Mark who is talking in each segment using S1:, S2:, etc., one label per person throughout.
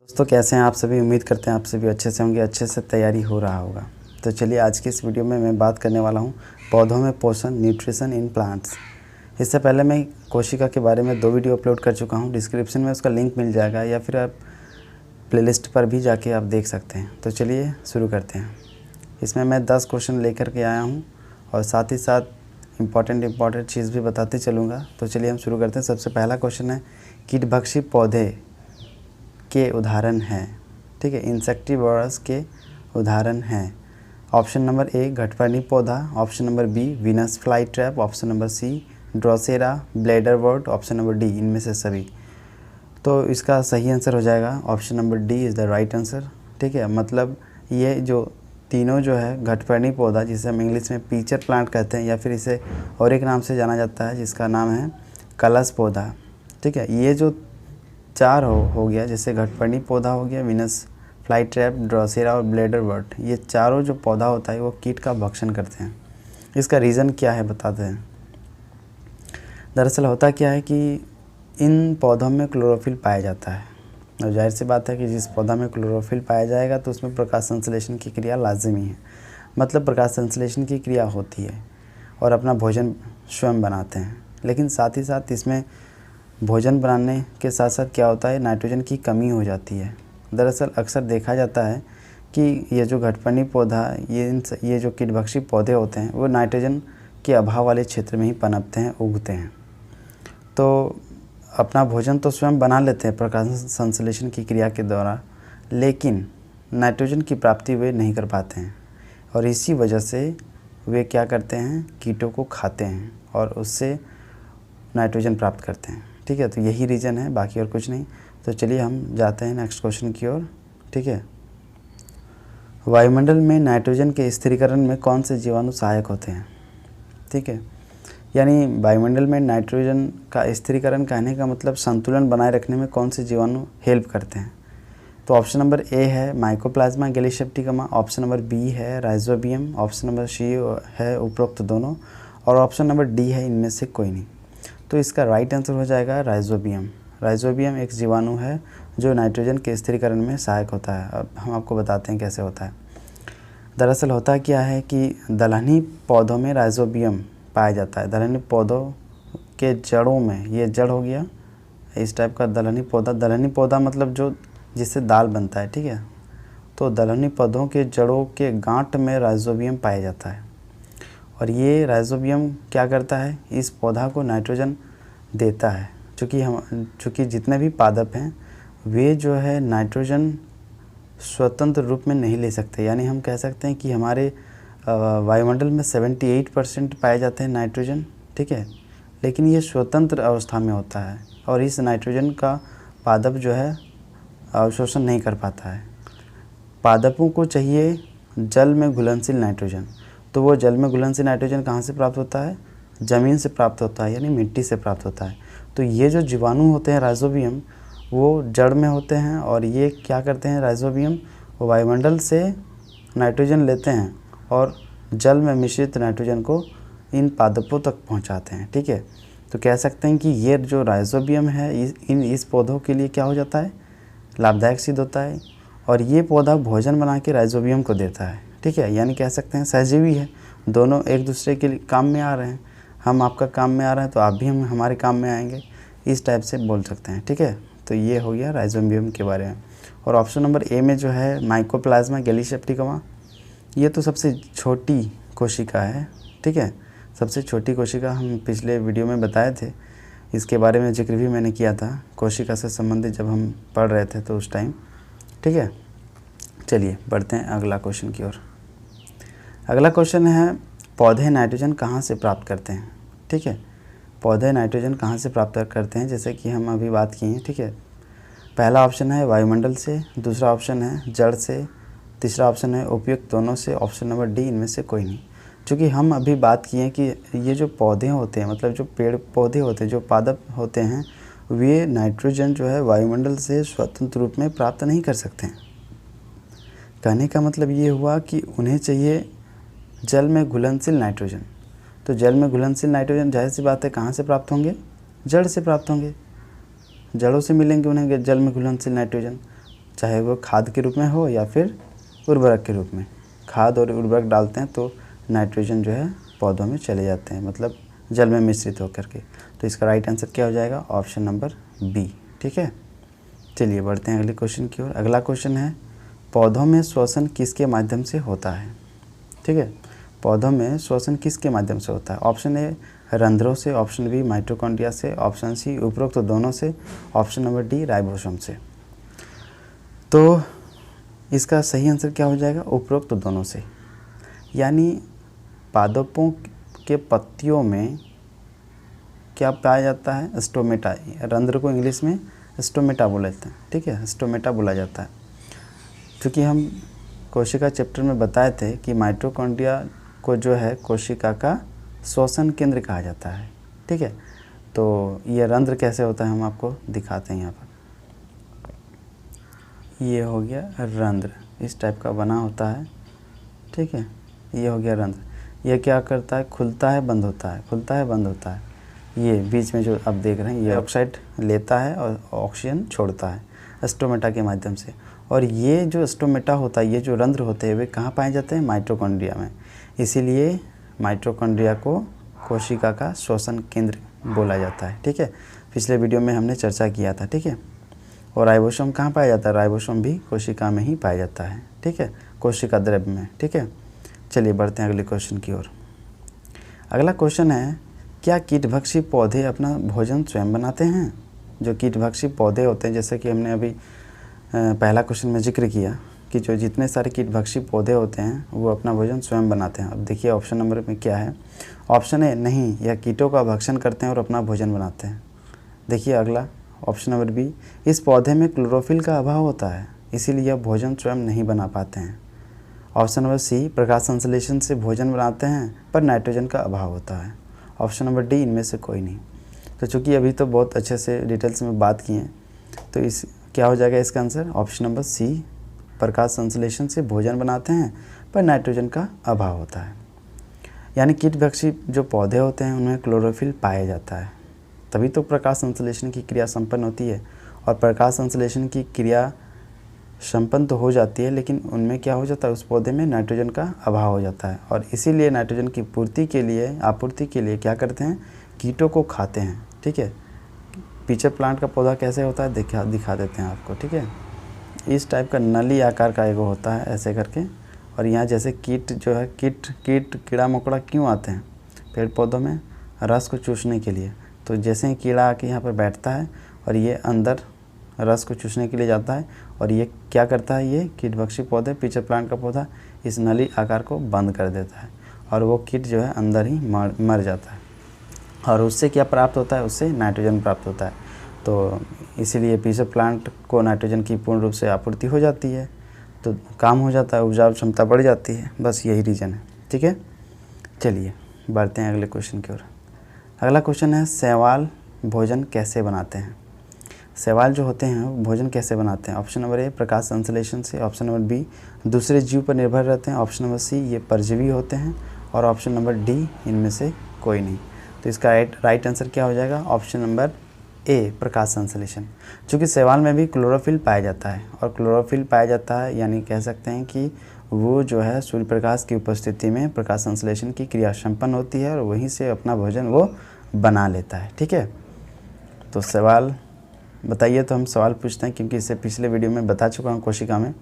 S1: दोस्तों कैसे हैं आप सभी। उम्मीद करते हैं आप सभी अच्छे से होंगे, अच्छे से तैयारी हो रहा होगा। तो चलिए आज की इस वीडियो में मैं बात करने वाला हूं पौधों में पोषण, न्यूट्रिशन इन प्लांट्स। इससे पहले मैं कोशिका के बारे में 2 वीडियो अपलोड कर चुका हूं। डिस्क्रिप्शन में उसका लिंक मिल जाएगा या फिर आप प्लेलिस्ट पर भी जाके आप देख सकते हैं। तो चलिए शुरू करते हैं। इसमें मैं 10 क्वेश्चन लेकर के आया हूँ और साथ ही साथ इम्पॉर्टेंट चीज़ भी बताते चलूँगा। तो चलिए हम शुरू करते हैं। सबसे पहला क्वेश्चन है कीटभक्षी पौधे के उदाहरण हैं। ठीक है, इंसेक्टिवोरस के उदाहरण हैं। ऑप्शन नंबर ए घटपर्णी पौधा, option number B Venus fly trap, option number C drosera bladderwort, option number D इनमें से सभी। तो इसका सही आंसर हो जाएगा option number D is the right answer. ठीक है, मतलब ये जो तीनों जो है घटपर्णी पौधा, जिसे हम इंग्लिश में पीचर प्लांट कहते हैं या फिर इसे और एक नाम से जाना जाता है जिसका नाम है कलश पौधा। ठीक है, ये जो 4 हो गया, जैसे घटपर्णी पौधा हो गया, वीनस फ्लाई ट्रैप, ड्रोसेरा और ब्लेडरवर्ट, ये चारों जो पौधा होता है वो कीट का भक्षण करते हैं। इसका रीज़न क्या है बताते हैं। दरअसल होता क्या है कि इन पौधों में क्लोरोफिल पाया जाता है और जाहिर सी बात है कि जिस पौधा में क्लोरोफिल पाया जाएगा तो उसमें प्रकाश संश्लेषण की क्रिया लाजमी है। मतलब प्रकाश संश्लेषण की क्रिया होती है और अपना भोजन स्वयं बनाते हैं। लेकिन साथ ही साथ इसमें भोजन बनाने के साथ साथ क्या होता है, नाइट्रोजन की कमी हो जाती है। दरअसल अक्सर देखा जाता है कि ये जो घटपर्णी पौधा, ये जो कीटभक्षी पौधे होते हैं वो नाइट्रोजन के अभाव वाले क्षेत्र में ही पनपते हैं, उगते हैं। तो अपना भोजन तो स्वयं बना लेते हैं प्रकाश संश्लेषण की क्रिया के द्वारा, लेकिन नाइट्रोजन की प्राप्ति वे नहीं कर पाते हैं और इसी वजह से वे क्या करते हैं, कीटों को खाते हैं और उससे नाइट्रोजन प्राप्त करते हैं। ठीक है, तो यही रीज़न है, बाकी और कुछ नहीं। तो चलिए हम जाते हैं नेक्स्ट क्वेश्चन की ओर। ठीक है, वायुमंडल में नाइट्रोजन के स्थिरीकरण में कौन से जीवाणु सहायक होते हैं। ठीक है, यानी वायुमंडल में नाइट्रोजन का स्थिरीकरण कहने का मतलब संतुलन बनाए रखने में कौन से जीवाणु हेल्प करते हैं। तो ऑप्शन नंबर ए है माइकोप्लाज्मा गैलीसेप्टिकमा, ऑप्शन नंबर बी है राइजोबियम, ऑप्शन नंबर सी है उपरोक्त दोनों और ऑप्शन नंबर डी है इनमें से कोई नहीं। तो इसका राइट आंसर हो जाएगा राइजोबियम। राइजोबियम एक जीवाणु है जो नाइट्रोजन के स्थिरीकरण में सहायक होता है। अब हम आपको बताते हैं कैसे होता है। दरअसल होता क्या है कि दलहनी पौधों में राइजोबियम पाया जाता है। दलहनी पौधों के जड़ों में, ये जड़ हो गया इस टाइप का दलहनी पौधा मतलब जो जिससे दाल बनता है। ठीक है, तो दलहनी पौधों के जड़ों के गांठ में राइजोबियम पाया जाता है और ये राइजोबियम क्या करता है, इस पौधा को नाइट्रोजन देता है। चूँकि जितने भी पादप हैं वे जो है नाइट्रोजन स्वतंत्र रूप में नहीं ले सकते। यानी हम कह सकते हैं कि हमारे वायुमंडल में 78% पाए जाते हैं नाइट्रोजन। ठीक है, लेकिन ये स्वतंत्र अवस्था में होता है और इस नाइट्रोजन का पादप जो है अवशोषण नहीं कर पाता है। पादपों को चाहिए जल में घुलनशील नाइट्रोजन। तो वो जल में घुलनशील नाइट्रोजन कहाँ से प्राप्त होता है, ज़मीन से प्राप्त होता है, यानी मिट्टी से प्राप्त होता है। तो ये जो जीवाणु होते हैं राइजोबियम, वो जड़ में होते हैं और ये क्या करते हैं, राइजोबियम वो वायुमंडल से नाइट्रोजन लेते हैं और जल में मिश्रित नाइट्रोजन को इन पादपों तक पहुंचाते हैं। ठीक है, तो कह सकते हैं कि ये जो राइजोबियम है इस पौधों के लिए क्या हो जाता है, लाभदायक सिद्ध होता है और ये पौधा भोजन बना के राइजोबियम को देता है। ठीक है, यानी कह सकते हैं सहजीवी है, दोनों एक दूसरे के लिए काम में आ रहे हैं। हम आपका काम में आ रहे हैं तो आप भी हम हमारे काम में आएंगे, इस टाइप से बोल सकते हैं। ठीक है, तो ये हो गया राइजोबियम के बारे में। और ऑप्शन नंबर ए में जो है माइकोप्लाज्मा गैलीसेप्टिकमा, ये तो सबसे छोटी कोशिका है। ठीक है, सबसे छोटी कोशिका हम पिछले वीडियो में बताए थे, इसके बारे में जिक्र भी मैंने किया था कोशिका से संबंधित जब हम पढ़ रहे थे तो उस टाइम। ठीक है, चलिए बढ़ते हैं अगला क्वेश्चन की ओर। अगला क्वेश्चन है पौधे नाइट्रोजन कहाँ से प्राप्त करते हैं। ठीक है, पौधे नाइट्रोजन कहाँ से प्राप्त करते हैं, जैसे कि हम अभी बात की हैं। ठीक है, पहला ऑप्शन है वायुमंडल से, दूसरा ऑप्शन है जड़ से, तीसरा ऑप्शन है उपयुक्त दोनों से, ऑप्शन नंबर डी इनमें से कोई नहीं। क्योंकि हम अभी बात किए कि ये जो पौधे होते हैं, मतलब जो पेड़ पौधे होते हैं, जो पादप होते हैं, वे नाइट्रोजन जो है वायुमंडल से स्वतंत्र रूप में प्राप्त नहीं कर सकते हैं। कहने का मतलब ये हुआ कि उन्हें चाहिए जल में घुलनशील नाइट्रोजन। तो जल में घुलनशील नाइट्रोजन जाहिर सी बात है कहाँ से प्राप्त होंगे, जड़ से प्राप्त होंगे, जड़ों से मिलेंगे उन्हें जल में घुलनशील नाइट्रोजन। चाहे वो खाद के रूप में हो या फिर उर्वरक के रूप में। खाद और उर्वरक डालते हैं तो नाइट्रोजन जो है पौधों में चले जाते हैं, मतलब जल में मिश्रित होकर के। तो इसका राइट आंसर क्या हो जाएगा? Option number B. ठीक है, चलिए बढ़ते हैं अगले क्वेश्चन की ओर। अगला क्वेश्चन है, पौधों में श्वसन किसके माध्यम से होता है? ठीक है, पौधों में श्वसन किसके माध्यम से होता है? ऑप्शन ए रंध्रों से, ऑप्शन बी माइटोकॉन्ड्रिया से, ऑप्शन सी उपरोक्त दोनों से, ऑप्शन नंबर डी राइबोसोम से। तो इसका सही आंसर क्या हो जाएगा? उपरोक्त दोनों से। यानी पादपों के पत्तियों में क्या पाया जाता है? स्टोमेटा। रंध्र को इंग्लिश में स्टोमेटा बोला जाता है। ठीक है, स्टोमेटा बोला जाता है। क्योंकि हम कोशिका चैप्टर में बताए थे कि माइटोकॉन्ड्रिया को जो है कोशिका का श्वसन केंद्र कहा जाता है। ठीक है, तो ये रंध्र कैसे होता है हम आपको दिखाते हैं यहाँ पर। ये हो गया रंध्र, इस टाइप का बना होता है। ठीक है, ये हो गया रंध्र। ये क्या करता है? खुलता है, बंद होता है, खुलता है, बंद होता है। ये बीच में जो आप देख रहे हैं ये ऑक्साइड लेता है और ऑक्सीजन छोड़ता है स्टोमेटा के माध्यम से। और ये जो स्टोमेटा होता है, ये जो रंध्र होते हैं वे कहाँ पाए जाते हैं? माइटोकॉन्ड्रिया में। इसीलिए माइटोकॉन्ड्रिया को कोशिका का श्वसन केंद्र बोला जाता है। ठीक है, पिछले वीडियो में हमने चर्चा किया था। ठीक है, और राइबोसोम कहाँ पाया जाता है? राइबोसोम भी कोशिका में ही पाया जाता है। ठीक है, कोशिका द्रव्य में। ठीक है, चलिए बढ़ते हैं अगले क्वेश्चन की ओर। अगला क्वेश्चन है, क्या कीटभक्षी पौधे अपना भोजन स्वयं बनाते हैं? जो कीटभक्षी पौधे होते हैं, जैसे कि हमने अभी पहला क्वेश्चन में जिक्र किया कि जो जितने सारे कीटभक्षी पौधे होते हैं वो अपना भोजन स्वयं बनाते हैं। अब देखिए ऑप्शन नंबर में क्या है। ऑप्शन ए नहीं, यह कीटों का भक्षण करते हैं और अपना भोजन बनाते हैं। देखिए अगला ऑप्शन नंबर बी, इस पौधे में क्लोरोफिल का अभाव होता है, इसीलिए यह भोजन स्वयं नहीं बना पाते हैं। ऑप्शन नंबर सी, प्रकाश संश्लेषण से भोजन बनाते हैं पर नाइट्रोजन का अभाव होता है। ऑप्शन नंबर डी, इनमें से कोई नहीं। तो चूँकि अभी तो बहुत अच्छे से डिटेल्स में बात की हैं, तो इस क्या हो जाएगा इसका आंसर? ऑप्शन नंबर सी, प्रकाश संश्लेषण से भोजन बनाते हैं पर नाइट्रोजन का अभाव होता है। यानी कीटभक्षी जो पौधे होते हैं उनमें क्लोरोफिल पाया जाता है, तभी तो प्रकाश संश्लेषण की क्रिया संपन्न होती है। और प्रकाश संश्लेषण की क्रिया संपन्न तो हो जाती है, लेकिन उनमें क्या हो जाता है? उस पौधे में नाइट्रोजन का अभाव हो जाता है। और इसीलिए नाइट्रोजन की आपूर्ति के लिए क्या करते हैं? कीटों को खाते हैं। ठीक है, पीछे प्लांट का पौधा कैसे होता है दिखा देते हैं आपको। ठीक है, इस टाइप का नली आकार का एगो होता है ऐसे करके। और यहाँ जैसे कीट जो है कीड़ा मकोड़ा क्यों आते हैं पेड़ पौधों में? रस को चूसने के लिए। तो जैसे ही कीड़ा आके यहाँ पर बैठता है और ये अंदर रस को चूसने के लिए जाता है, और ये क्या करता है? ये कीटभक्षी पौधे, पीछे प्लांट का पौधा इस नली आकार को बंद कर देता है और वो कीट जो है अंदर ही मर जाता है। और उससे क्या प्राप्त होता है? उससे नाइट्रोजन प्राप्त होता है। तो इसीलिए पीछे प्लांट को नाइट्रोजन की पूर्ण रूप से आपूर्ति हो जाती है, तो काम हो जाता है, उपजाऊ क्षमता बढ़ जाती है। बस यही रीज़न है। ठीक है, चलिए बढ़ते हैं अगले क्वेश्चन की ओर। अगला क्वेश्चन है, शैवाल भोजन कैसे बनाते हैं? शैवाल जो होते हैं वो भोजन कैसे बनाते हैं? ऑप्शन नंबर ए, प्रकाश संश्लेषण से। ऑप्शन नंबर बी, दूसरे जीव पर निर्भर रहते हैं। ऑप्शन नंबर सी, ये परजीवी होते हैं। और ऑप्शन नंबर डी, इनमें से कोई नहीं। तो इसका राइट आंसर क्या हो जाएगा? ऑप्शन नंबर ए, प्रकाश संश्लेषण। चूँकि शैवाल में भी क्लोरोफिल पाया जाता है, और क्लोरोफिल पाया जाता है यानी कह सकते हैं कि वो जो है सूर्य प्रकाश की उपस्थिति में प्रकाश संश्लेषण की क्रिया संपन्न होती है और वहीं से अपना भोजन वो बना लेता है। ठीक है, तो सवाल बताइए। तो हम सवाल पूछते हैं क्योंकि इससे पिछले वीडियो में बता चुका हूँ कोशिका में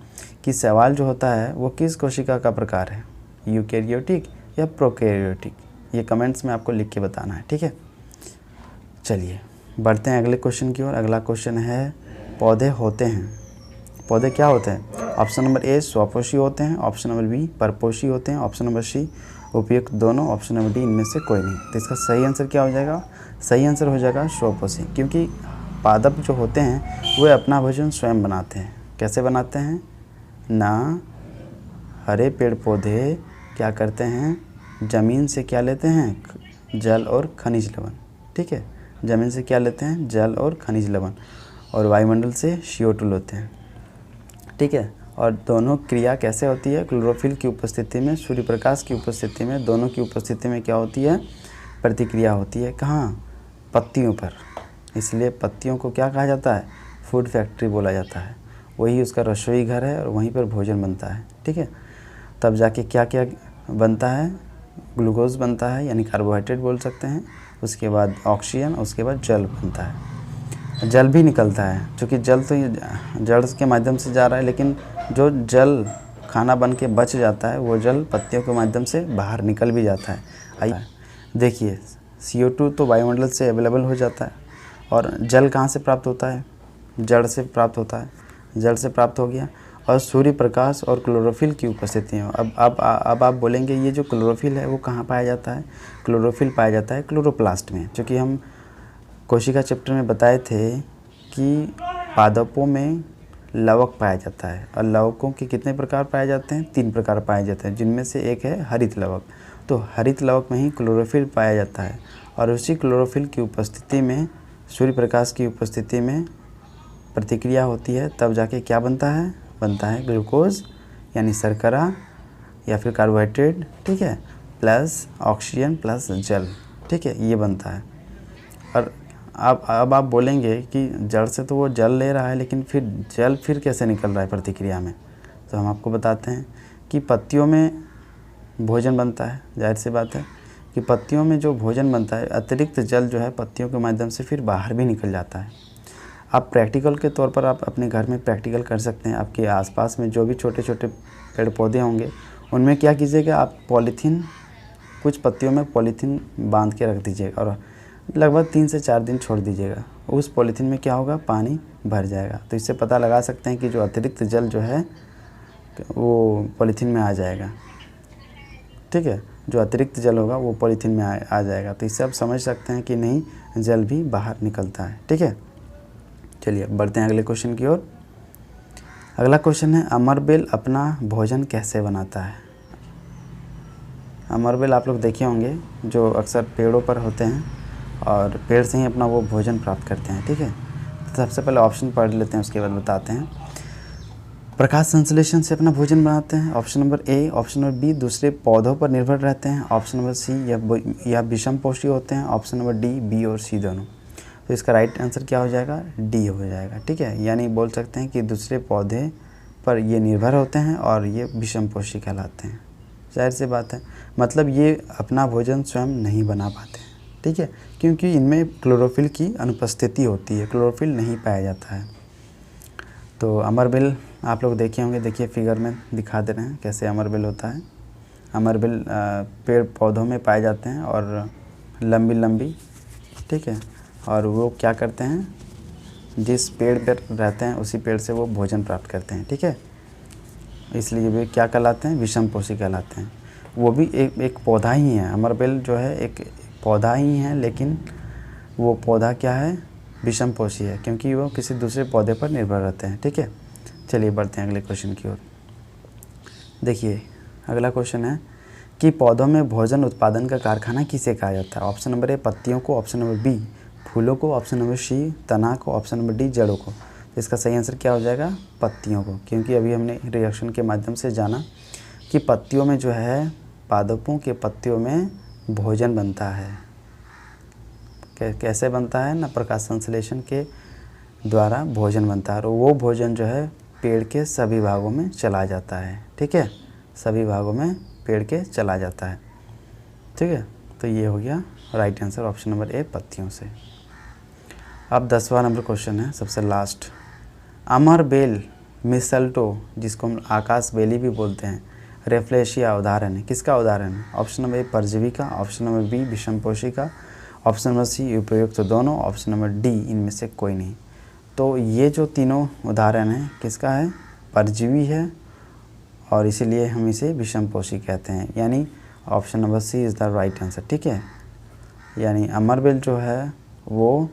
S1: कि शैवाल जो होता है वो किस कोशिका का प्रकार है, यूकैरियोटिक या प्रोकैरियोटिक। ये कमेंट्स में आपको लिख के बताना है। ठीक है, चलिए बढ़ते हैं अगले क्वेश्चन की ओर। अगला क्वेश्चन है, पौधे होते हैं, पौधे क्या होते हैं? ऑप्शन नंबर ए, स्वपोषी होते हैं। ऑप्शन नंबर बी, परपोषी होते हैं। ऑप्शन नंबर सी, उपयुक्त दोनों। ऑप्शन नंबर डी, इनमें से कोई नहीं। तो इसका सही आंसर क्या हो जाएगा? सही आंसर हो जाएगा स्वपोषी, क्योंकि पादप जो होते हैं वे अपना भोजन स्वयं बनाते हैं। कैसे बनाते हैं ना? हरे पेड़ पौधे क्या करते हैं? ज़मीन से क्या लेते हैं? जल और खनिज लवण। ठीक है, ज़मीन से क्या लेते हैं? जल और खनिज लवण। और वायुमंडल से CO2 लेते हैं। ठीक है, और दोनों क्रिया कैसे होती है? क्लोरोफिल की उपस्थिति में, सूर्य प्रकाश की उपस्थिति में, दोनों की उपस्थिति में क्या होती है? प्रतिक्रिया होती है। कहाँ? पत्तियों पर। इसलिए पत्तियों को क्या कहा जाता है? फूड फैक्ट्री बोला जाता है। वही उसका रसोई घर है और वहीं पर भोजन बनता है, ठीक है। तब जाके क्या क्या बनता है, ग्लूकोज बनता है यानी कार्बोहाइड्रेट बोल सकते हैं, उसके बाद ऑक्सीजन, उसके बाद जल बनता है। जल भी निकलता है, क्योंकि जल तो जड़ के माध्यम से जा रहा है, लेकिन जो जल खाना बन के बच जाता है वो जल पत्तियों के माध्यम से बाहर निकल भी जाता है। आइए देखिए, CO2 तो वायुमंडल से अवेलेबल हो जाता है, और जल कहाँ से प्राप्त होता है, जड़ से प्राप्त होता है, जल से प्राप्त हो गया, और सूर्य प्रकाश और क्लोरोफिल की उपस्थिति में। अब आप बोलेंगे ये जो क्लोरोफिल है वो कहाँ पाया जाता है। क्लोरोफिल पाया जाता है क्लोरोप्लास्ट में, क्योंकि हम कोशिका चैप्टर में बताए थे कि पादपों में लवक पाया जाता है, और लवकों के कितने प्रकार पाए जाते हैं, 3 प्रकार पाए जाते हैं, जिनमें से एक है हरित लवक। तो हरित लवक में ही क्लोरोफिल पाया जाता है, और उसी क्लोरोफिल की उपस्थिति में, सूर्य प्रकाश की उपस्थिति में प्रतिक्रिया होती है, तब जाके क्या बनता है ग्लूकोज यानी शर्करा या फिर कार्बोहाइड्रेट, ठीक है, प्लस ऑक्सीजन प्लस जल, ठीक है, ये बनता है। और अब आप बोलेंगे कि जड़ से तो वो जल ले रहा है, लेकिन फिर जल फिर कैसे निकल रहा है प्रतिक्रिया में। तो हम आपको बताते हैं कि पत्तियों में भोजन बनता है, जाहिर सी बात है कि पत्तियों में जो भोजन बनता है, अतिरिक्त जल जो है पत्तियों के माध्यम से फिर बाहर भी निकल जाता है। आप प्रैक्टिकल के तौर पर आप अपने घर में प्रैक्टिकल कर सकते हैं। आपके आसपास में जो भी छोटे छोटे पेड़ पौधे होंगे, उनमें क्या कीजिएगा, आप पॉलीथीन, कुछ पत्तियों में पॉलीथीन बांध के रख दीजिएगा, और लगभग 3 से 4 दिन छोड़ दीजिएगा। उस पॉलीथीन में क्या होगा, पानी भर जाएगा। तो इससे पता लगा सकते हैं कि जो अतिरिक्त जल जो है वो पॉलीथीन में आ जाएगा, ठीक है, जो अतिरिक्त जल होगा वो पॉलीथीन में आ जाएगा। तो इससे आप समझ सकते हैं कि नहीं, जल भी बाहर निकलता है, ठीक है। चलिए बढ़ते हैं अगले क्वेश्चन की ओर। अगला क्वेश्चन है, अमरबेल अपना भोजन कैसे बनाता है। अमरबेल आप लोग देखे होंगे, जो अक्सर पेड़ों पर होते हैं और पेड़ से ही अपना वो भोजन प्राप्त करते हैं, ठीक है। तो सबसे पहले ऑप्शन पढ़ लेते हैं, उसके बाद बताते हैं। प्रकाश संश्लेषण से अपना भोजन बनाते हैं, option number A. Option number B, दूसरे पौधों पर निर्भर रहते हैं, ऑप्शन नंबर सी, या विषमपोषी होते हैं, ऑप्शन नंबर डी, बी और सी दोनों। तो इसका राइट आंसर क्या हो जाएगा, डी हो जाएगा, ठीक है। यानी बोल सकते हैं कि दूसरे पौधे पर ये निर्भर होते हैं और ये विषमपोषी कहलाते हैं। जाहिर सी बात है, मतलब ये अपना भोजन स्वयं नहीं बना पाते, ठीक है, क्योंकि इनमें क्लोरोफिल की अनुपस्थिति होती है, क्लोरोफिल नहीं पाया जाता है। तो अमरबेल आप लोग देखे होंगे, देखिए फिगर में दिखा दे रहे हैं कैसे अमरबेल होता है। अमरबेल पेड़ पौधों में पाए जाते हैं और लंबी लंबी, ठीक है, और वो क्या करते हैं, जिस पेड़ पर रहते हैं उसी पेड़ से वो भोजन प्राप्त करते हैं, ठीक है। इसलिए वे क्या कहलाते हैं, विषमपोषी कहलाते हैं। वो भी एक पौधा ही है, अमरबेल जो है एक पौधा ही है, लेकिन वो पौधा क्या है, विषमपोषी है, क्योंकि वो किसी दूसरे पौधे पर निर्भर रहते हैं, ठीक है। चलिए बढ़ते हैं अगले क्वेश्चन की ओर। देखिए अगला क्वेश्चन है कि पौधों में भोजन उत्पादन का कारखाना किसे कहा जाता है। ऑप्शन नंबर ए, पत्तियों को, ऑप्शन नंबर बी, फूलों को, ऑप्शन नंबर सी, तना को, ऑप्शन नंबर डी, जड़ों को। तो इसका सही आंसर क्या हो जाएगा, पत्तियों को, क्योंकि अभी हमने रिएक्शन के माध्यम से जाना कि पत्तियों में जो है, पादपों के पत्तियों में भोजन बनता है। कैसे बनता है ना, प्रकाश संश्लेषण के द्वारा भोजन बनता है, और वो भोजन जो है पेड़ के सभी भागों में चला जाता है, ठीक है, सभी भागों में पेड़ के चला जाता है, ठीक है। तो ये हो गया राइट आंसर, ऑप्शन नंबर ए, पत्तियों से। अब 10वां नंबर क्वेश्चन है, सबसे लास्ट। अमरबेल, मिसल्टो, जिसको हम आकाश बेली भी बोलते हैं, रेफ्लेशिया उदाहरण है, किसका उदाहरण है। ऑप्शन नंबर ए, परजीवी का, ऑप्शन नंबर बी, विषमपोषी का, ऑप्शन नंबर सी, उपयुक्त तो दोनों, ऑप्शन नंबर डी, इनमें से कोई नहीं। तो ये जो तीनों उदाहरण हैं किसका है, परजीवी है, और इसीलिए हम इसे विषमपोषी कहते हैं, यानी option number C is the right answer, ठीक है। यानी अमरबेल जो है वो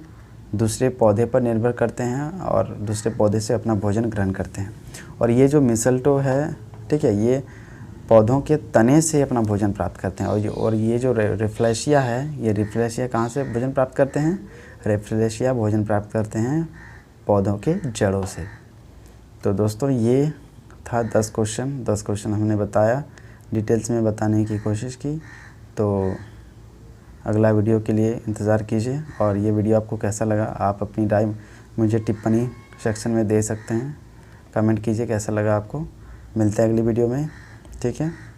S1: दूसरे पौधे पर निर्भर करते हैं और दूसरे पौधे से अपना भोजन ग्रहण करते हैं, और ये जो मिसल्टो है, ठीक है, ये पौधों के तने से अपना भोजन प्राप्त करते हैं, और ये जो रेफ्लेशिया है, ये रेफ्लेशिया कहाँ से भोजन प्राप्त करते हैं, रेफ्लेशिया भोजन प्राप्त करते हैं पौधों के जड़ों से। तो दोस्तों ये था 10 क्वेश्चन हमने बताया, डिटेल्स में बताने की कोशिश की। तो अगला वीडियो के लिए इंतज़ार कीजिए, और ये वीडियो आपको कैसा लगा आप अपनी राय मुझे टिप्पणी सेक्शन में दे सकते हैं। कमेंट कीजिए कैसा लगा आपको। मिलते हैं अगली वीडियो में, ठीक है।